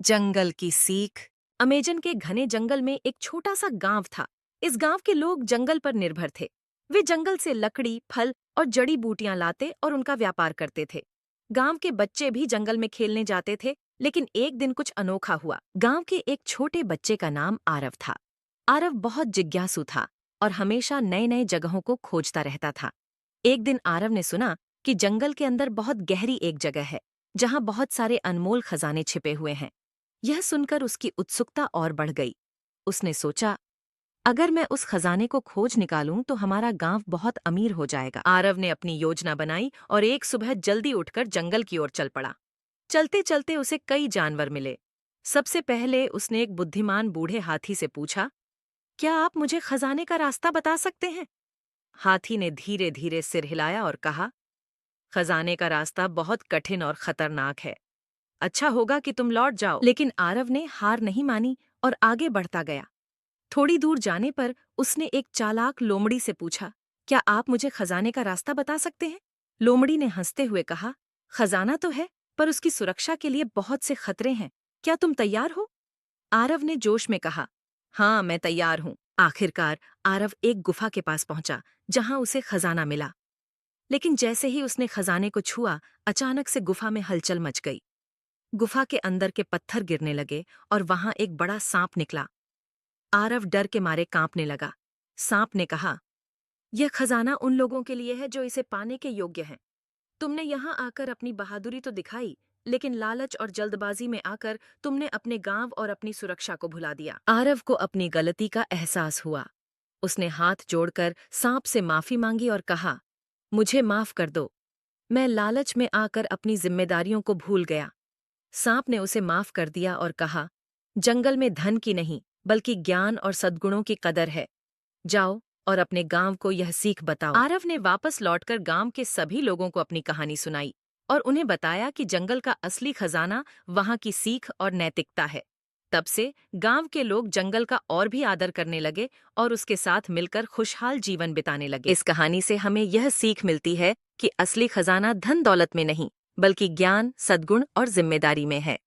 जंगल की सीख। अमेजन के घने जंगल में एक छोटा सा गांव था। इस गांव के लोग जंगल पर निर्भर थे। वे जंगल से लकड़ी, फल और जड़ी बूटियां लाते और उनका व्यापार करते थे। गांव के बच्चे भी जंगल में खेलने जाते थे, लेकिन एक दिन कुछ अनोखा हुआ। गांव के एक छोटे बच्चे का नाम आरव था। आरव बहुत जिज्ञासु था और हमेशा नए नए जगहों को खोजता रहता था। एक दिन आरव ने सुना कि जंगल के अंदर बहुत गहरी एक जगह है, जहां बहुत सारे अनमोल खजाने छिपे हुए हैं। यह सुनकर उसकी उत्सुकता और बढ़ गई। उसने सोचा, अगर मैं उस खजाने को खोज निकालूं तो हमारा गांव बहुत अमीर हो जाएगा। आरव ने अपनी योजना बनाई और एक सुबह जल्दी उठकर जंगल की ओर चल पड़ा। चलते चलते उसे कई जानवर मिले। सबसे पहले उसने एक बुद्धिमान बूढ़े हाथी से पूछा, क्या आप मुझे खजाने का रास्ता बता सकते हैं? हाथी ने धीरे धीरे सिर हिलाया और कहा, खजाने का रास्ता बहुत कठिन और खतरनाक है। अच्छा होगा कि तुम लौट जाओ। लेकिन आरव ने हार नहीं मानी और आगे बढ़ता गया। थोड़ी दूर जाने पर उसने एक चालाक लोमड़ी से पूछा, क्या आप मुझे खजाने का रास्ता बता सकते हैं? लोमड़ी ने हंसते हुए कहा, खजाना तो है, पर उसकी सुरक्षा के लिए बहुत से खतरे हैं। क्या तुम तैयार हो? आरव ने जोश में कहा, हाँ, मैं तैयार हूँ। आखिरकार आरव एक गुफा के पास पहुंचा, जहां उसे खजाना मिला। लेकिन जैसे ही उसने खजाने को छुआ, अचानक से गुफा में हलचल मच गई। गुफा के अंदर के पत्थर गिरने लगे और वहां एक बड़ा सांप निकला। आरव डर के मारे कांपने लगा। सांप ने कहा, यह खजाना उन लोगों के लिए है जो इसे पाने के योग्य हैं। तुमने यहाँ आकर अपनी बहादुरी तो दिखाई, लेकिन लालच और जल्दबाजी में आकर तुमने अपने गांव और अपनी सुरक्षा को भुला दिया। आरव को अपनी गलती का एहसास हुआ। उसने हाथ जोड़कर सांप से माफी मांगी और कहा, मुझे माफ कर दो। मैं लालच में आकर अपनी जिम्मेदारियों को भूल गया। सांप ने उसे माफ कर दिया और कहा, जंगल में धन की नहीं, बल्कि ज्ञान और सद्गुणों की कदर है। जाओ और अपने गांव को यह सीख बताओ। आरव ने वापस लौटकर गांव के सभी लोगों को अपनी कहानी सुनाई और उन्हें बताया कि जंगल का असली खजाना वहां की सीख और नैतिकता है। तब से गांव के लोग जंगल का और भी आदर करने लगे और उसके साथ मिलकर खुशहाल जीवन बिताने लगे। इस कहानी से हमें यह सीख मिलती है कि असली खजाना धन दौलत में नहीं, बल्कि ज्ञान, सद्गुण और जिम्मेदारी में है।